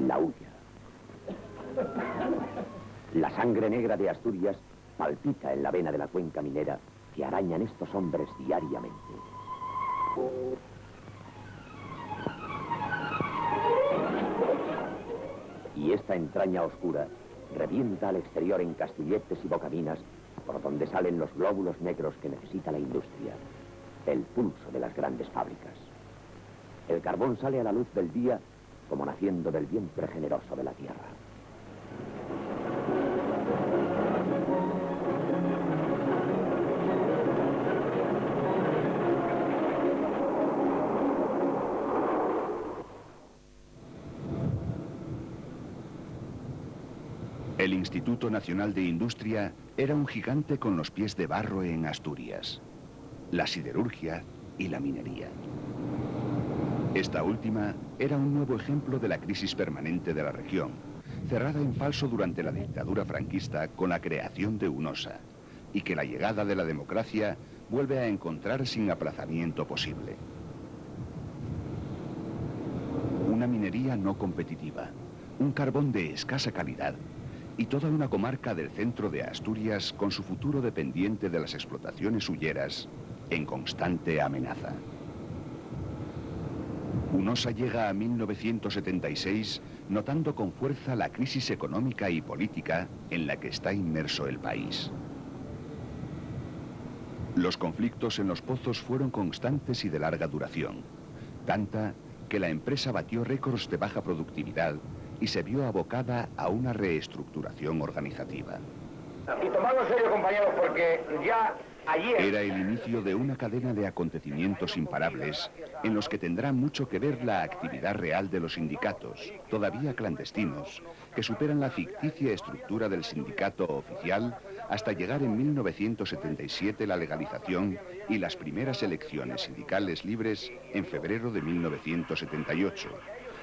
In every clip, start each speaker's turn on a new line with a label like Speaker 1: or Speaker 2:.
Speaker 1: La hulla. La sangre negra de Asturias palpita en la vena de la cuenca minera que arañan estos hombres diariamente. Y esta entraña oscura revienta al exterior en castilletes y bocaminas por donde salen los glóbulos negros que necesita la industria, el pulso de las grandes fábricas. El carbón sale a la luz del día como naciendo del vientre generoso de la tierra.
Speaker 2: El Instituto Nacional de Industria era un gigante con los pies de barro en Asturias, la siderurgia y la minería. Esta última era un nuevo ejemplo de la crisis permanente de la región, cerrada en falso durante la dictadura franquista con la creación de UNOSA, y que la llegada de la democracia vuelve a encontrar sin aplazamiento posible. Una minería no competitiva, un carbón de escasa calidad, y toda una comarca del centro de Asturias con su futuro dependiente de las explotaciones hulleras en constante amenaza. UNOSA llega a 1976 notando con fuerza la crisis económica y política en la que está inmerso el país. Los conflictos en los pozos fueron constantes y de larga duración, tanta que la empresa batió récords de baja productividad y se vio abocada a una reestructuración organizativa.
Speaker 3: Y tomadlo en serio, compañeros, porque ya ayer...
Speaker 2: Era el inicio de una cadena de acontecimientos imparables en los que tendrá mucho que ver la actividad real de los sindicatos, todavía clandestinos, que superan la ficticia estructura del sindicato oficial hasta llegar en 1977 la legalización y las primeras elecciones sindicales libres en febrero de 1978.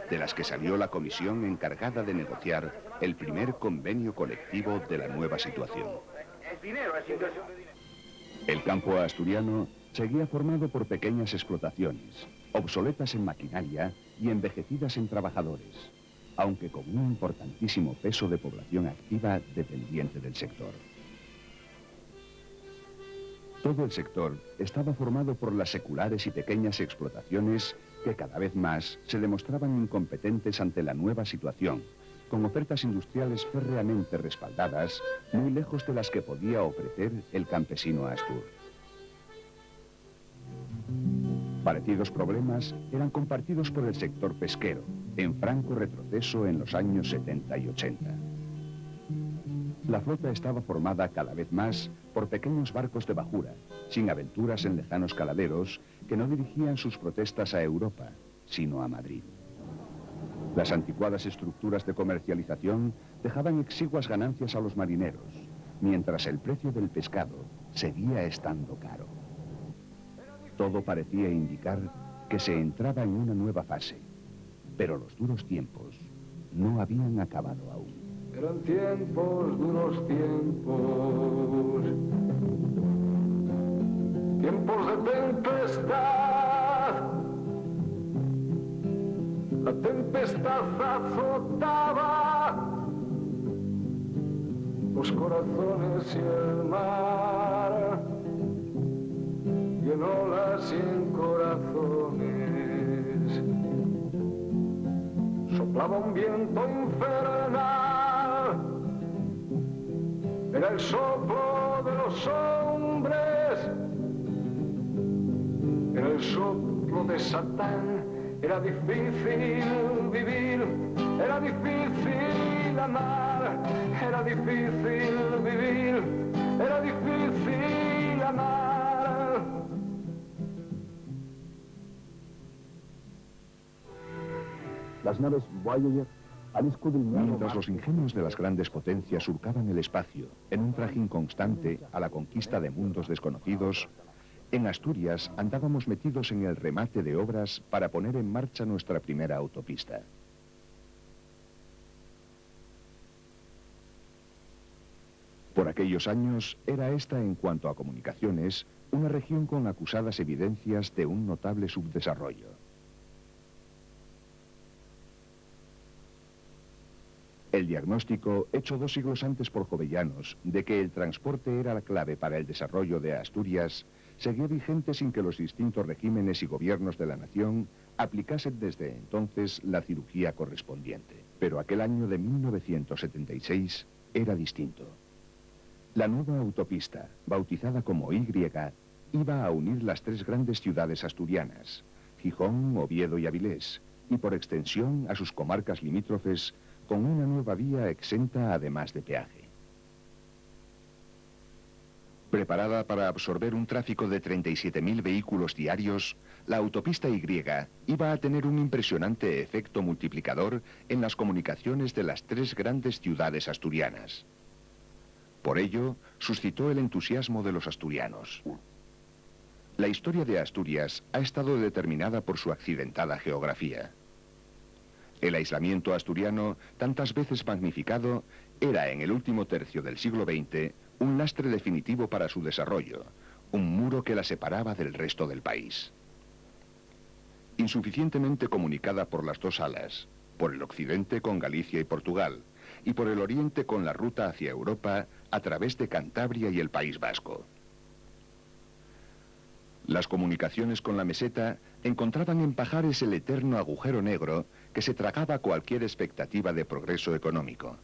Speaker 2: De las que salió la comisión encargada de negociar el primer convenio colectivo de la nueva situación. El campo asturiano seguía formado por pequeñas explotaciones, obsoletas en maquinaria y envejecidas en trabajadores, aunque con un importantísimo peso de población activa dependiente del sector. Todo el sector estaba formado por las seculares y pequeñas explotaciones que cada vez más se demostraban incompetentes ante la nueva situación, con ofertas industriales férreamente respaldadas, muy lejos de las que podía ofrecer el campesino astur. Parecidos problemas eran compartidos por el sector pesquero, en franco retroceso en los años 70 y 80. La flota estaba formada cada vez más por pequeños barcos de bajura, sin aventuras en lejanos caladeros, que no dirigían sus protestas a Europa, sino a Madrid. Las anticuadas estructuras de comercialización dejaban exiguas ganancias a los marineros, mientras el precio del pescado seguía estando caro. Todo parecía indicar que se entraba en una nueva fase, pero los duros tiempos no habían acabado aún.
Speaker 4: Eran tiempos, duros tiempos, tiempos de tempestad. La tempestad azotaba los corazones y el mar, y en olas y en corazones soplaba un viento infernal. Era el soplo de los hombres, era el soplo de Satán. Era difícil vivir, era difícil amar, era difícil vivir, era difícil amar.
Speaker 1: Las naves Voyager han escudriñado...
Speaker 2: Mientras los ingenios de las grandes potencias surcaban el espacio en un trajín constante a la conquista de mundos desconocidos, en Asturias andábamos metidos en el remate de obras para poner en marcha nuestra primera autopista. Por aquellos años era esta, en cuanto a comunicaciones, una región con acusadas evidencias de un notable subdesarrollo. El diagnóstico, hecho 2 siglos antes por Jovellanos, de que el transporte era la clave para el desarrollo de Asturias, seguía vigente sin que los distintos regímenes y gobiernos de la nación aplicasen desde entonces la cirugía correspondiente. Pero aquel año de 1976 era distinto. La nueva autopista, bautizada como Y, iba a unir las 3 grandes ciudades asturianas, Gijón, Oviedo y Avilés, y por extensión a sus comarcas limítrofes, con una nueva vía exenta además de peaje. Preparada para absorber un tráfico de 37.000 vehículos diarios, la autopista Y iba a tener un impresionante efecto multiplicador en las comunicaciones de las 3 grandes ciudades asturianas. Por ello, suscitó el entusiasmo de los asturianos. La historia de Asturias ha estado determinada por su accidentada geografía. El aislamiento asturiano, tantas veces magnificado, era en el último tercio del siglo XX un lastre definitivo para su desarrollo, un muro que la separaba del resto del país. Insuficientemente comunicada por las 2 alas, por el occidente con Galicia y Portugal, y por el oriente con la ruta hacia Europa a través de Cantabria y el País Vasco. Las comunicaciones con la meseta encontraban en Pajares el eterno agujero negro que se tragaba cualquier expectativa de progreso económico.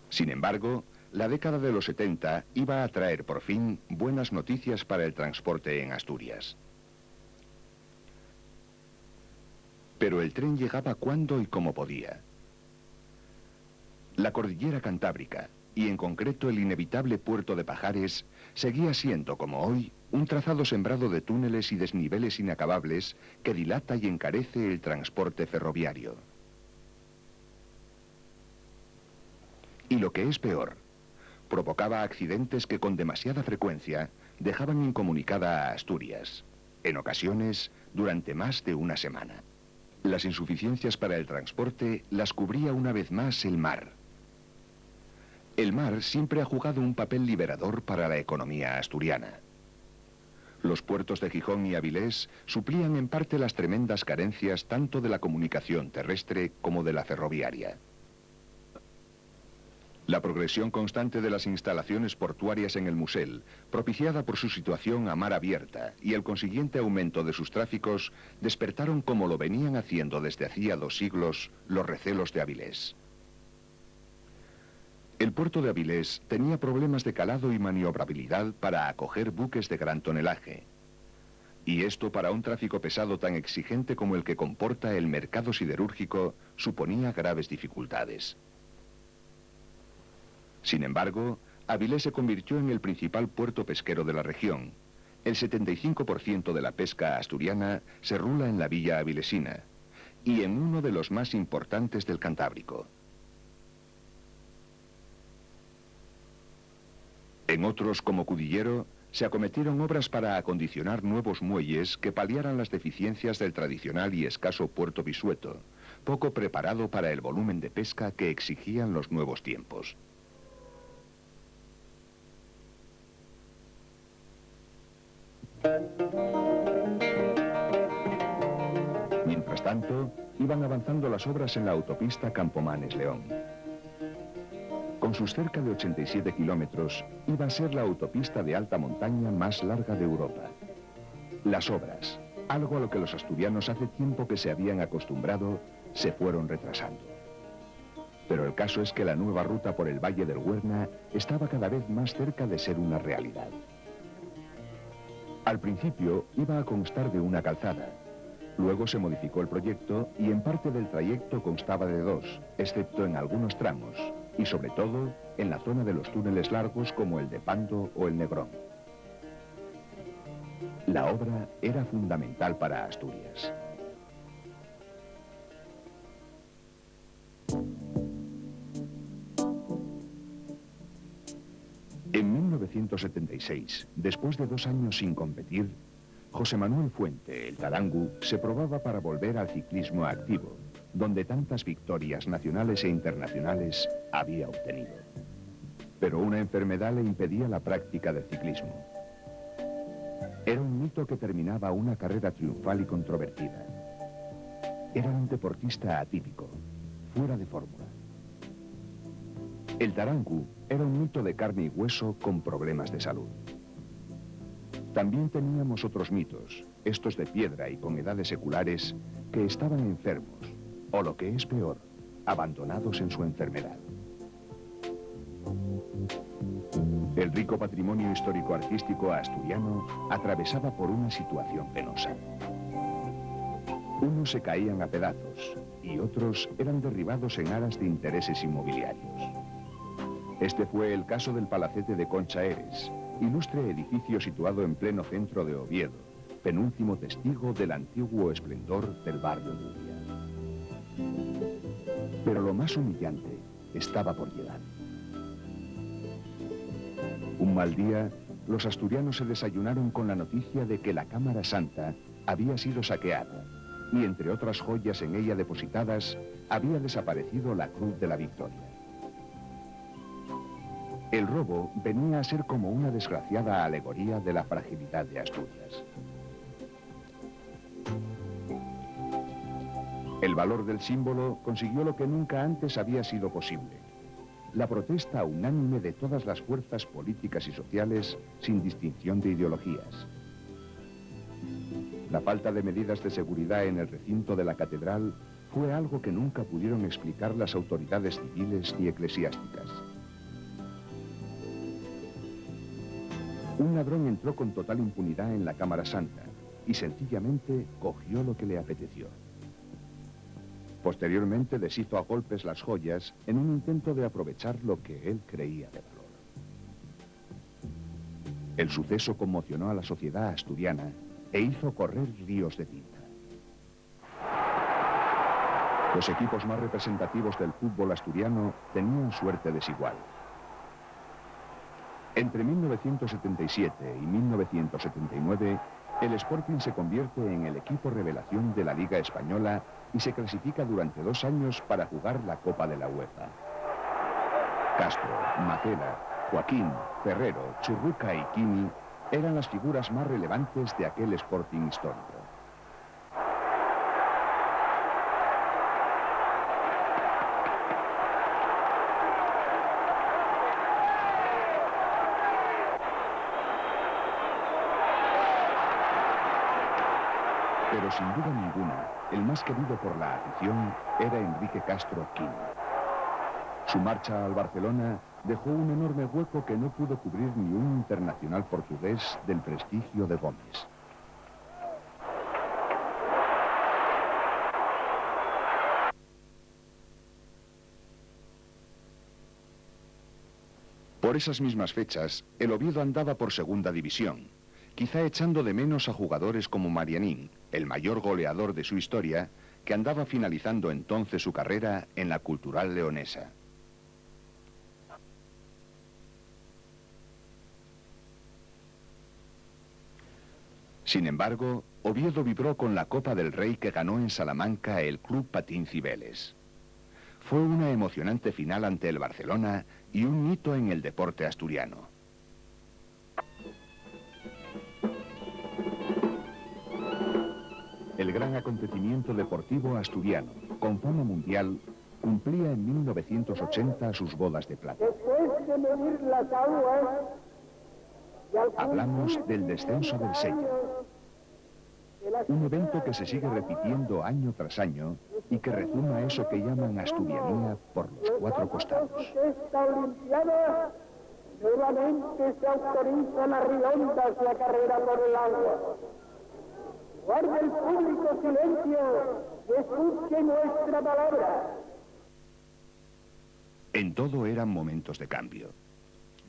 Speaker 2: Sin embargo, la década de los 70 iba a traer por fin buenas noticias para el transporte en Asturias. Pero el tren llegaba cuando y como podía. La cordillera cantábrica, y en concreto el inevitable puerto de Pajares, seguía siendo, como hoy, un trazado sembrado de túneles y desniveles inacabables que dilata y encarece el transporte ferroviario. Y lo que es peor, provocaba accidentes que con demasiada frecuencia dejaban incomunicada a Asturias, en ocasiones durante más de una semana. Las insuficiencias para el transporte las cubría una vez más el mar. El mar siempre ha jugado un papel liberador para la economía asturiana. Los puertos de Gijón y Avilés suplían en parte las tremendas carencias tanto de la comunicación terrestre como de la ferroviaria. La progresión constante de las instalaciones portuarias en el Musel, propiciada por su situación a mar abierta y el consiguiente aumento de sus tráficos, despertaron como lo venían haciendo desde hacía 2 siglos los recelos de Avilés. El puerto de Avilés tenía problemas de calado y maniobrabilidad para acoger buques de gran tonelaje. Y esto para un tráfico pesado tan exigente como el que comporta el mercado siderúrgico suponía graves dificultades. Sin embargo, Avilés se convirtió en el principal puerto pesquero de la región. El 75% de la pesca asturiana se rula en la villa avilesina y en uno de los más importantes del Cantábrico. En otros, como Cudillero, se acometieron obras para acondicionar nuevos muelles que paliaran las deficiencias del tradicional y escaso puerto Bisueto, poco preparado para el volumen de pesca que exigían los nuevos tiempos. Mientras tanto, iban avanzando las obras en la autopista Campomanes-León. Con sus cerca de 87 kilómetros, iba a ser la autopista de alta montaña más larga de Europa. Las obras, algo a lo que los asturianos hace tiempo que se habían acostumbrado, se fueron retrasando. Pero el caso es que la nueva ruta por el Valle del Huerna estaba cada vez más cerca de ser una realidad. Al principio iba a constar de una calzada. Luego se modificó el proyecto y en parte del trayecto constaba de 2, excepto en algunos tramos, y sobre todo en la zona de los túneles largos como el de Pando o el Negrón. La obra era fundamental para Asturias. En 1976, después de 2 años sin competir, José Manuel Fuente, el Tarangu, se probaba para volver al ciclismo activo, donde tantas victorias nacionales e internacionales había obtenido. Pero una enfermedad le impedía la práctica del ciclismo. Era un mito que terminaba una carrera triunfal y controvertida. Era un deportista atípico, fuera de fórmula. El Tarancu era un mito de carne y hueso con problemas de salud. También teníamos otros mitos, estos de piedra y con edades seculares, que estaban enfermos, o lo que es peor, abandonados en su enfermedad. El rico patrimonio histórico-artístico asturiano atravesaba por una situación penosa. Unos se caían a pedazos y otros eran derribados en aras de intereses inmobiliarios. Este fue el caso del Palacete de Concha Eres, ilustre edificio situado en pleno centro de Oviedo, penúltimo testigo del antiguo esplendor del barrio Nubia. Pero lo más humillante estaba por llegar. Un mal día, los asturianos se desayunaron con la noticia de que la Cámara Santa había sido saqueada y, entre otras joyas en ella depositadas, había desaparecido la Cruz de la Victoria. El robo venía a ser como una desgraciada alegoría de la fragilidad de Asturias. El valor del símbolo consiguió lo que nunca antes había sido posible: la protesta unánime de todas las fuerzas políticas y sociales sin distinción de ideologías. La falta de medidas de seguridad en el recinto de la catedral fue algo que nunca pudieron explicar las autoridades civiles y eclesiásticas. Un ladrón entró con total impunidad en la Cámara Santa y sencillamente cogió lo que le apeteció. Posteriormente deshizo a golpes las joyas en un intento de aprovechar lo que él creía de valor. El suceso conmocionó a la sociedad asturiana e hizo correr ríos de tinta. Los equipos más representativos del fútbol asturiano tenían suerte desigual. Entre 1977 y 1979, el Sporting se convierte en el equipo revelación de la Liga Española y se clasifica durante 2 años para jugar la Copa de la UEFA. Castro, Matela, Joaquín, Ferrero, Churruca y Quini eran las figuras más relevantes de aquel Sporting histórico. Pero sin duda ninguna, el más querido por la afición era Enrique Castro Quini. Su marcha al Barcelona dejó un enorme hueco que no pudo cubrir ni un internacional portugués del prestigio de Gómez. Por esas mismas fechas, el Oviedo andaba por segunda división, quizá echando de menos a jugadores como Marianín, el mayor goleador de su historia, que andaba finalizando entonces su carrera en la Cultural Leonesa. Sin embargo, Oviedo vibró con la Copa del Rey que ganó en Salamanca el Club Patín Cibeles. Fue una emocionante final ante el Barcelona y un hito en el deporte asturiano. El gran acontecimiento deportivo asturiano, con fama mundial, cumplía en 1980 sus bodas de plata.
Speaker 5: Después de medir las aguas,
Speaker 2: Hablamos del descenso del Sella, un evento que se sigue repitiendo año tras año y que rezuma eso que llaman asturianía por los 4 costados.
Speaker 5: Esta Olimpiada nuevamente se autorizan a redondas la carrera por el agua. Guarde el público silencio y escuche nuestra palabra.
Speaker 2: En todo eran momentos de cambio.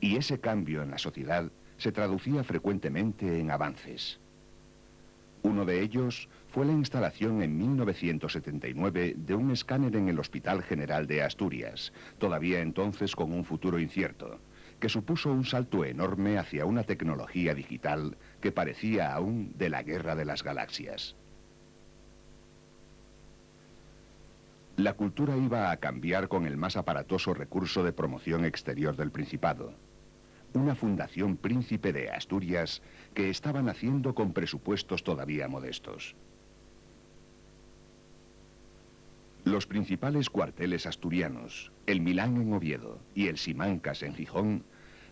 Speaker 2: Y ese cambio en la sociedad se traducía frecuentemente en avances. Uno de ellos fue la instalación en 1979 de un escáner en el Hospital General de Asturias, todavía entonces con un futuro incierto, que supuso un salto enorme hacia una tecnología digital que parecía aún de la Guerra de las Galaxias. La cultura iba a cambiar con el más aparatoso recurso de promoción exterior del Principado. Una fundación Príncipe de Asturias que estaba naciendo con presupuestos todavía modestos. Los principales cuarteles asturianos, el Milán en Oviedo y el Simancas en Gijón,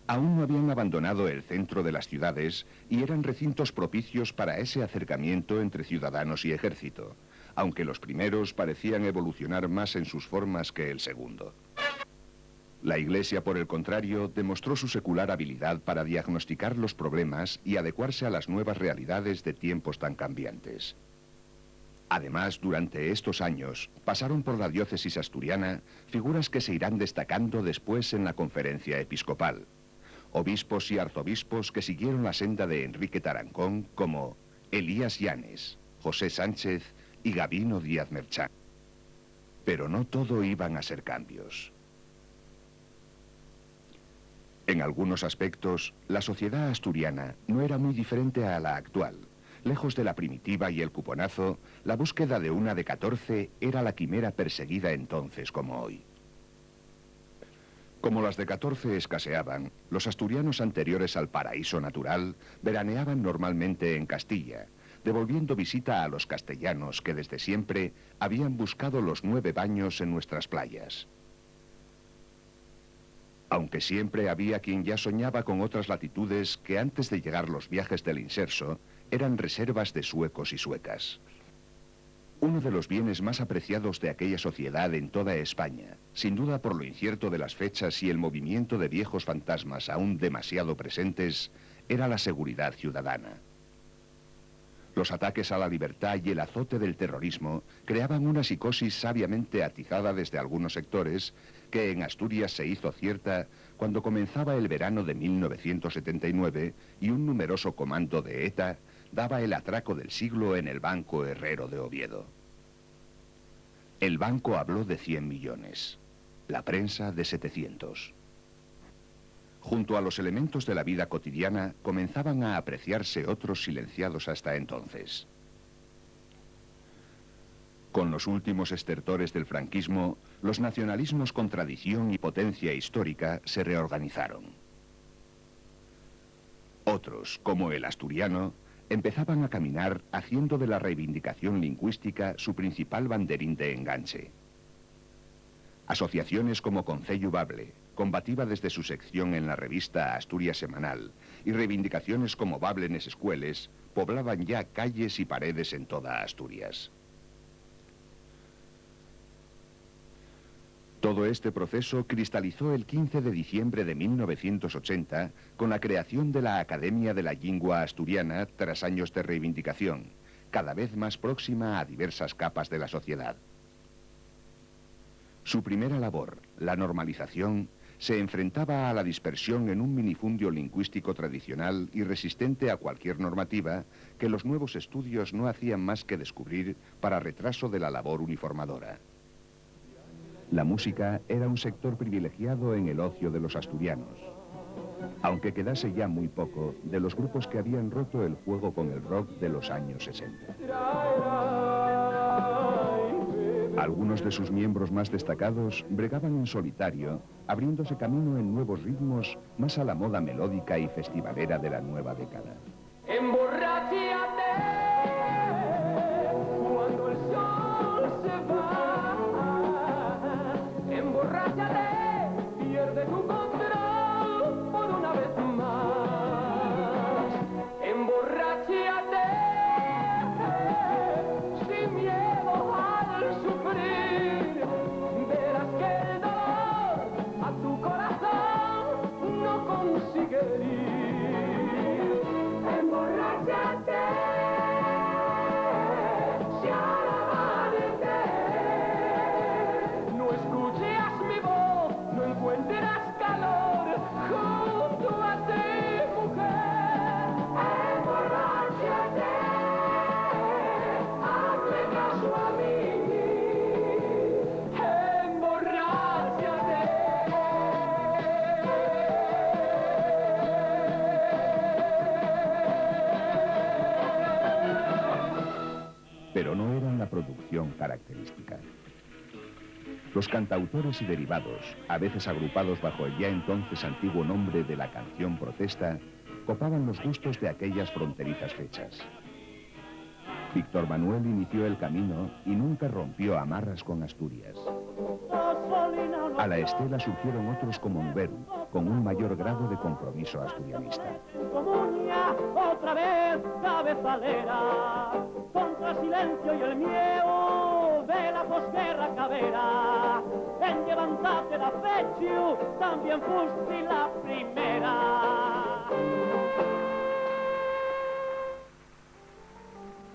Speaker 2: aún no habían abandonado el centro de las ciudades y eran recintos propicios para ese acercamiento entre ciudadanos y ejército, aunque los primeros parecían evolucionar más en sus formas que el segundo. La Iglesia, por el contrario, demostró su secular habilidad para diagnosticar los problemas y adecuarse a las nuevas realidades de tiempos tan cambiantes. Además, durante estos años, pasaron por la diócesis asturiana figuras que se irán destacando después en la conferencia episcopal. Obispos y arzobispos que siguieron la senda de Enrique Tarancón, como Elías Llanes, José Sánchez y Gabino Díaz Merchán. Pero no todo iban a ser cambios. En algunos aspectos, la sociedad asturiana no era muy diferente a la actual. Lejos de la primitiva y el cuponazo, la búsqueda de una de 14 era la quimera perseguida entonces como hoy. Como las de 14 escaseaban, los asturianos anteriores al paraíso natural veraneaban normalmente en Castilla, devolviendo visita a los castellanos que desde siempre habían buscado los 9 baños en nuestras playas. Aunque siempre había quien ya soñaba con otras latitudes que antes de llegar los viajes del inserso eran reservas de suecos y suecas. Uno de los bienes más apreciados de aquella sociedad en toda España, sin duda por lo incierto de las fechas y el movimiento de viejos fantasmas aún demasiado presentes, era la seguridad ciudadana. Los ataques a la libertad y el azote del terrorismo creaban una psicosis sabiamente atizada desde algunos sectores que en Asturias se hizo cierta cuando comenzaba el verano de 1979 y un numeroso comando de ETA daba el atraco del siglo en el Banco Herrero de Oviedo. El banco habló de 100 millones, la prensa de 700. Junto a los elementos de la vida cotidiana comenzaban a apreciarse otros silenciados hasta entonces. Con los últimos estertores del franquismo, los nacionalismos con tradición y potencia histórica se reorganizaron. Otros, como el asturiano, empezaban a caminar haciendo de la reivindicación lingüística su principal banderín de enganche. Asociaciones como Concello Bable, combativa desde su sección en la revista Asturias Semanal, y reivindicaciones como Bablenes Escueles, poblaban ya calles y paredes en toda Asturias. Todo este proceso cristalizó el 15 de diciembre de 1980 con la creación de la Academia de la Lingua Asturiana tras años de reivindicación, cada vez más próxima a diversas capas de la sociedad. Su primera labor, la normalización, se enfrentaba a la dispersión en un minifundio lingüístico tradicional y resistente a cualquier normativa que los nuevos estudios no hacían más que descubrir para retraso de la labor uniformadora. La música era un sector privilegiado en el ocio de los asturianos. Aunque quedase ya muy poco de los grupos que habían roto el juego con el rock de los años 60. Algunos de sus miembros más destacados bregaban en solitario, abriéndose camino en nuevos ritmos más a la moda melódica y festivalera de la nueva década.
Speaker 4: Cuando el sol se va, emborráchate, pierde tu control por una vez más. Emborráchate, sin miedo al sufrir, verás que el dolor a tu corazón no consigue herir. Emborráchate. Encuentras calor junto a ti, mujer. Emborráchate, hazme caso a mí. Emborráchate.
Speaker 2: Pero no eran la producción característica. Los cantautores y derivados, a veces agrupados bajo el ya entonces antiguo nombre de la canción protesta, copaban los gustos de aquellas fronterizas fechas. Víctor Manuel inició el camino y nunca rompió amarras con Asturias. A la estela surgieron otros como Muberu, con un mayor grado de compromiso asturianista.
Speaker 6: Otra vez cabezalera, contra el silencio y el miedo de la posguerra cabera. En Llevantate da Fechu también fuiste la primera.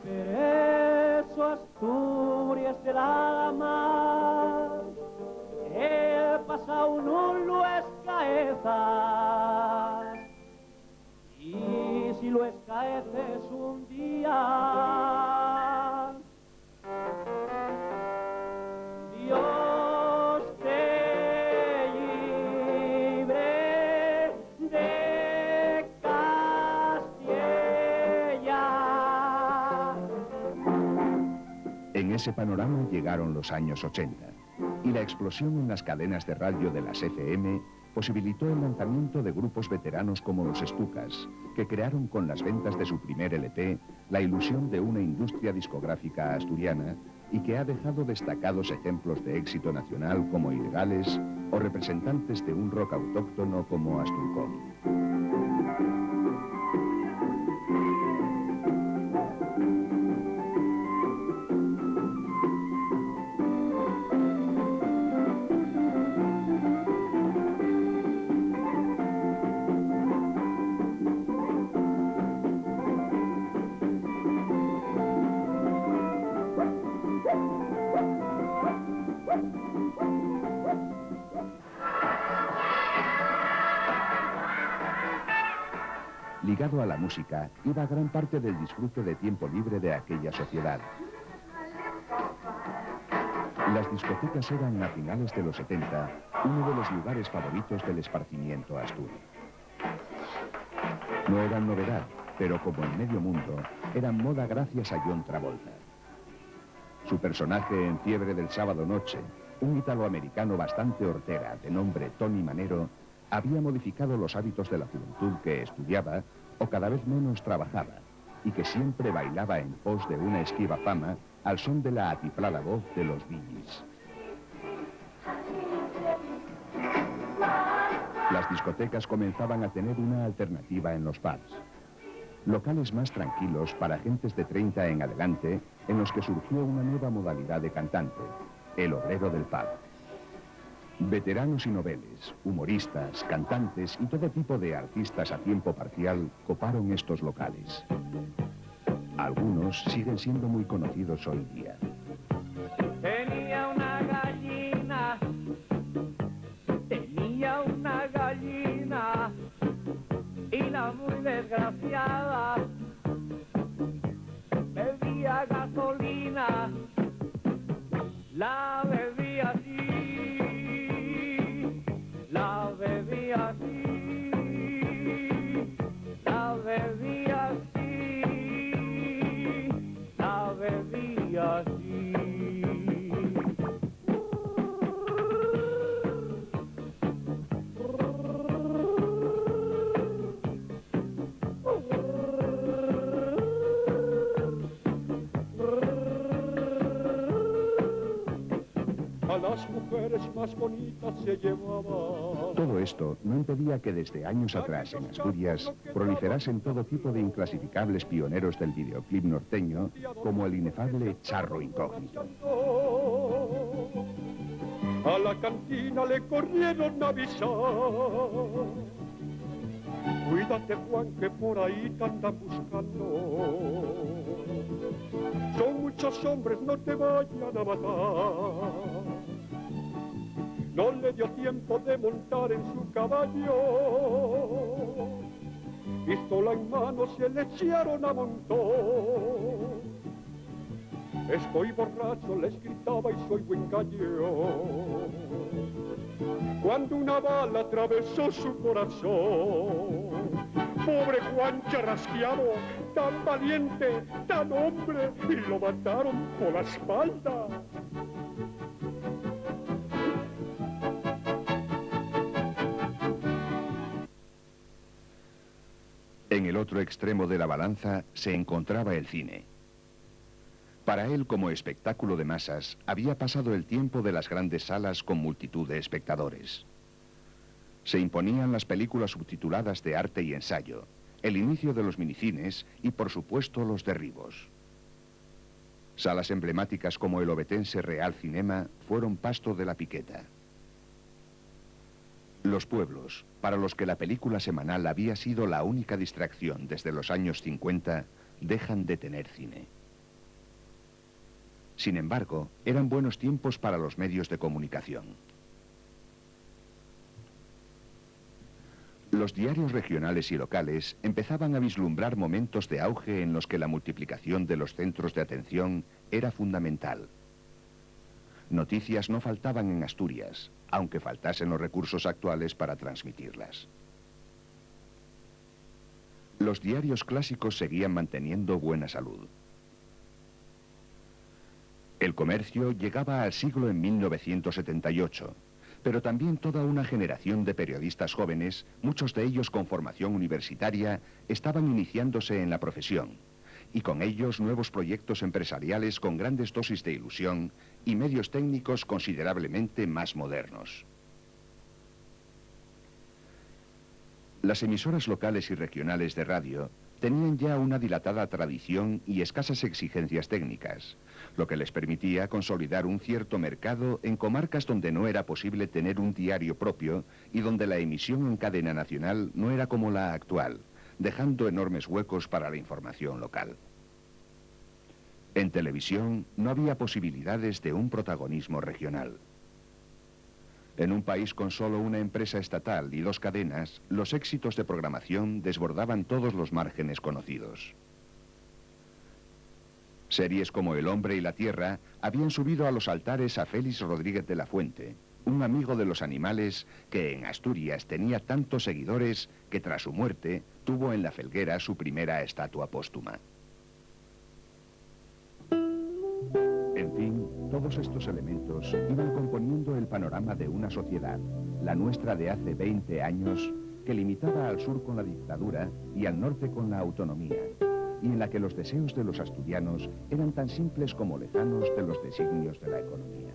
Speaker 6: Per eso Asturias de la mar, he pasado no lo escaezas. Y si lo escaeces un día, Dios te libre de Castilla.
Speaker 2: En ese panorama llegaron los años 80 y la explosión en las cadenas de radio de las FM posibilitó el lanzamiento de grupos veteranos como los Estucas, que crearon con las ventas de su primer LP la ilusión de una industria discográfica asturiana y que ha dejado destacados ejemplos de éxito nacional como Ilegales o representantes de un rock autóctono como Asturcón. Ligado a la música, iba gran parte del disfrute de tiempo libre de aquella sociedad. Las discotecas eran, a finales de los 70, uno de los lugares favoritos del esparcimiento asturiano. No eran novedad, pero como en medio mundo, eran moda gracias a John Travolta. Su personaje en Fiebre del Sábado Noche, un italoamericano bastante hortera de nombre Tony Manero, había modificado los hábitos de la juventud que estudiaba o cada vez menos trabajaba y que siempre bailaba en pos de una esquiva fama al son de la atiplada voz de los Bee Gees. Las discotecas comenzaban a tener una alternativa en los pubs. Locales más tranquilos para gentes de 30 en adelante, en los que surgió una nueva modalidad de cantante, el obrero del pub. Veteranos y noveles, humoristas, cantantes y todo tipo de artistas a tiempo parcial coparon estos locales. Algunos siguen siendo muy conocidos hoy día.
Speaker 6: Tenía una gallina, y la muy desgraciada bebía gasolina, la bebía así, la bebía así, la bebía así, la bebía así.
Speaker 4: Las mujeres más bonitas se llevaba.
Speaker 2: Todo esto no impedía que desde años atrás en Asturias proliferasen todo tipo de inclasificables pioneros del videoclip norteño, como el inefable Charro Incógnito.
Speaker 4: A la cantina le corrieron a avisar. Cuídate, Juan, que por ahí te andan buscando. Son muchos hombres, no te vayan a matar. No le dio tiempo de montar en su caballo. Pistola en mano se le echaron a montón. Estoy borracho, les gritaba y soy buen gallo. Cuando una bala atravesó su corazón. Pobre Juan charrasqueado, tan valiente, tan hombre, y lo mataron por la espalda.
Speaker 2: En el otro extremo de la balanza se encontraba el cine. Para él, como espectáculo de masas, había pasado el tiempo de las grandes salas con multitud de espectadores. Se imponían las películas subtituladas de arte y ensayo, el inicio de los minicines y, por supuesto, los derribos. Salas emblemáticas como el ovetense Real Cinema fueron pasto de la piqueta. Los pueblos, para los que la película semanal había sido la única distracción desde los años 50, dejan de tener cine. Sin embargo, eran buenos tiempos para los medios de comunicación. Los diarios regionales y locales empezaban a vislumbrar momentos de auge en los que la multiplicación de los centros de atención era fundamental. Noticias no faltaban en Asturias, aunque faltasen los recursos actuales para transmitirlas. Los diarios clásicos seguían manteniendo buena salud. El comercio llegaba al siglo en 1978, pero también toda una generación de periodistas jóvenes, muchos de ellos con formación universitaria, estaban iniciándose en la profesión, y con ellos nuevos proyectos empresariales con grandes dosis de ilusión y medios técnicos considerablemente más modernos. Las emisoras locales y regionales de radio tenían ya una dilatada tradición y escasas exigencias técnicas, lo que les permitía consolidar un cierto mercado en comarcas donde no era posible tener un diario propio y donde la emisión en cadena nacional no era como la actual, dejando enormes huecos para la información local. En televisión no había posibilidades de un protagonismo regional. En un país con solo una empresa estatal y 2 cadenas, los éxitos de programación desbordaban todos los márgenes conocidos. Series como El hombre y la tierra habían subido a los altares a Félix Rodríguez de la Fuente, un amigo de los animales que en Asturias tenía tantos seguidores que tras su muerte tuvo en La Felguera su primera estatua póstuma. En fin, todos estos elementos iban componiendo el panorama de una sociedad, la nuestra de hace 20 años, que limitaba al sur con la dictadura y al norte con la autonomía, y en la que los deseos de los asturianos eran tan simples como lejanos de los designios de la economía.